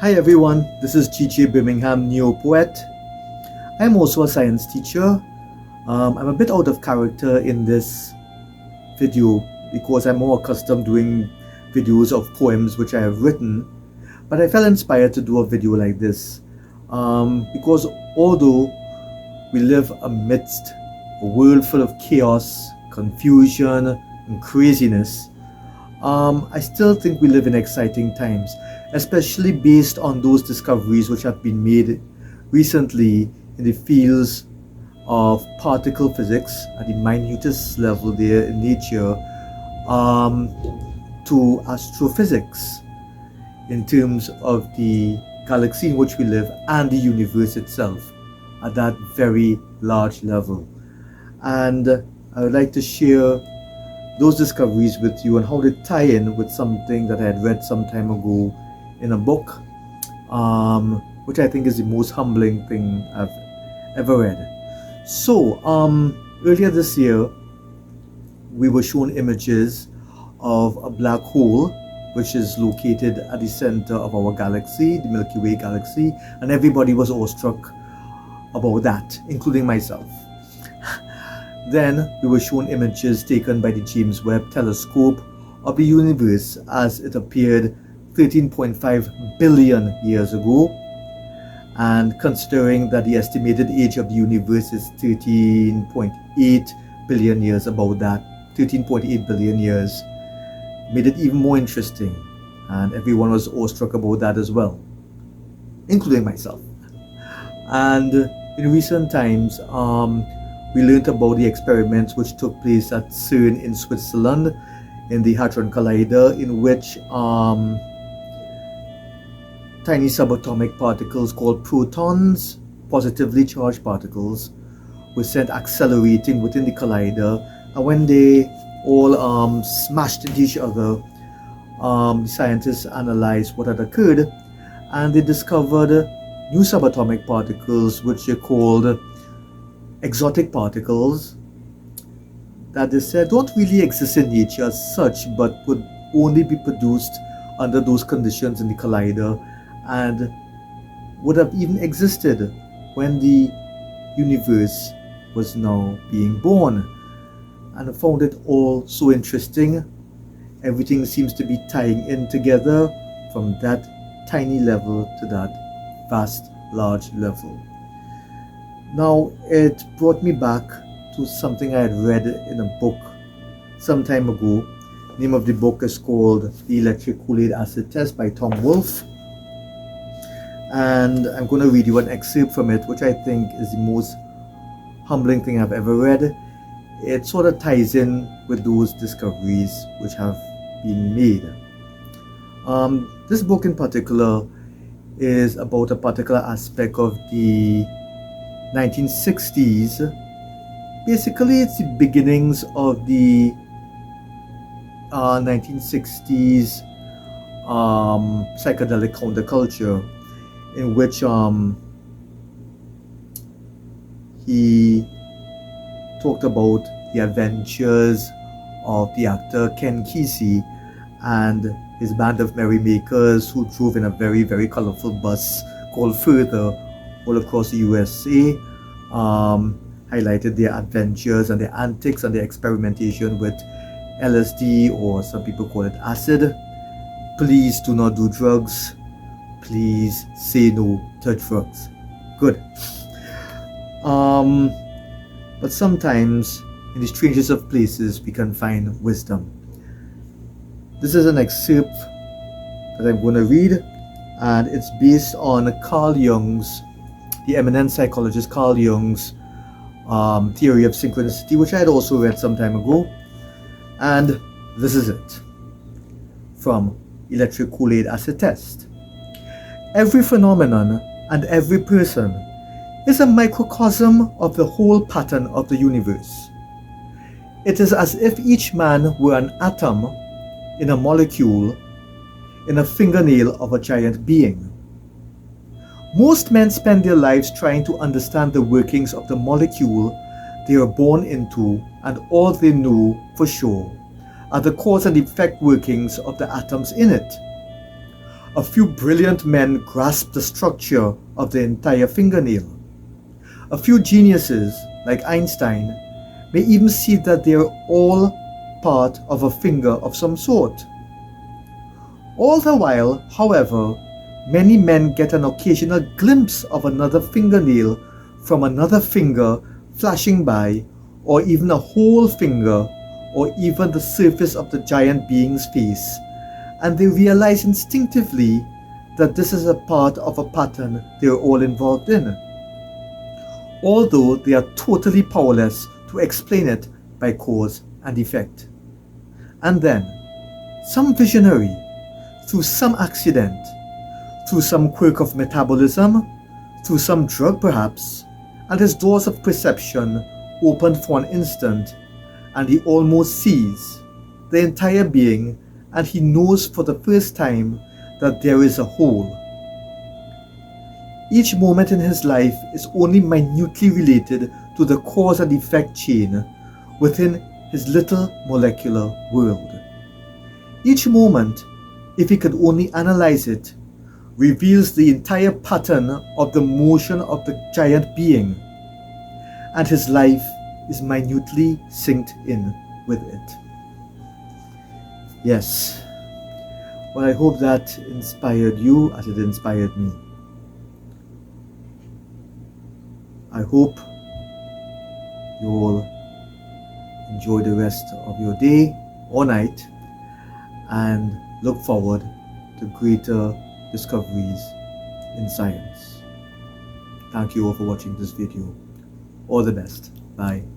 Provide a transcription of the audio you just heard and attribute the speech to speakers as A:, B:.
A: Hi everyone, this is Chichi Birmingham Neo Poet. I'm also a science teacher. I'm a bit out of character in this video because I'm more accustomed doing videos of poems which I have written, but I felt inspired to do a video like this because although we live amidst a world full of chaos, confusion, and craziness, I still think we live in exciting times, especially based on those discoveries which have been made recently in the fields of particle physics at the minutest level there in nature, to astrophysics in terms of the galaxy in which we live and the universe itself at that very large level. And I would like to share those discoveries with you and how they tie in with something that I had read some time ago in a book, which I think is the most humbling thing I've ever read. So, earlier this year, we were shown images of a black hole which is located at the center of our galaxy, the Milky Way galaxy, and everybody was awestruck about that, including myself. Then we were shown images taken by the James Webb Telescope of the universe as it appeared 13.5 billion years ago. And considering that the estimated age of the universe is 13.8 billion years, about that, 13.8 billion years, made it even more interesting. And everyone was awestruck about that as well, including myself. And in recent times, we learned about the experiments which took place at CERN in Switzerland in the Hadron Collider, in which tiny subatomic particles called protons, positively charged particles, were sent accelerating within the collider, and when they all smashed into each other, the scientists analyzed what had occurred, and they discovered new subatomic particles which are called exotic particles that they said don't really exist in nature as such, but would only be produced under those conditions in the collider, and would have even existed when the universe was now being born. And I found it all so interesting. Everything seems to be tying in together from that tiny level to that vast, large level. Now, it brought me back to something I had read in a book some time ago. The name of the book is called The Electric Kool-Aid Acid Test by Tom Wolfe. And I'm going to read you an excerpt from it, which I think is the most humbling thing I've ever read. It sort of ties in with those discoveries which have been made. This book in particular is about a particular aspect of the 1960s. Basically, it's the beginnings of the 1960s psychedelic counterculture, in which he talked about the adventures of the actor Ken Kesey and his band of merrymakers who drove in a very, very colorful bus called Further all across the USA, highlighted their adventures and their antics and their experimentation with LSD, or some people call it acid. Please do not do drugs. Please say no to drugs. Good. But sometimes in the strangest of places we can find wisdom. This is an excerpt that I'm going to read, and it's based on Carl Jung's, the eminent psychologist Carl Jung's theory of synchronicity, which I had also read some time ago. And this is it from Electric Kool-Aid Acid Test. Every phenomenon and every person is a microcosm of the whole pattern of the universe. It is as if each man were an atom in a molecule in a fingernail of a giant being. Most men spend their lives trying to understand the workings of the molecule they are born into, and all they know for sure are the cause and effect workings of the atoms in it. a few brilliant men grasp the structure of the entire fingernail. A few geniuses, like Einstein, may even see that they are all part of a finger of some sort. All the while, however, many men get an occasional glimpse of another fingernail from another finger flashing by, or even a whole finger, or even the surface of the giant being's face, and they realize instinctively that this is a part of a pattern they are all involved in, although they are totally powerless to explain it by cause and effect. And then, some visionary, through some accident, through some quirk of metabolism, through some drug perhaps, and his doors of perception opened for an instant, and he almost sees the entire being, and he knows for the first time that there is a whole. Each moment in his life is only minutely related to the cause and effect chain within his little molecular world. Each moment, if he could only analyze it, reveals the entire pattern of the motion of the giant being, and his life is minutely synced in with it. Yes, well, I hope that inspired you as it inspired me. I hope you all enjoy the rest of your day or night and look forward to greater discoveries in science. Thank you all for watching this video. All the best. Bye.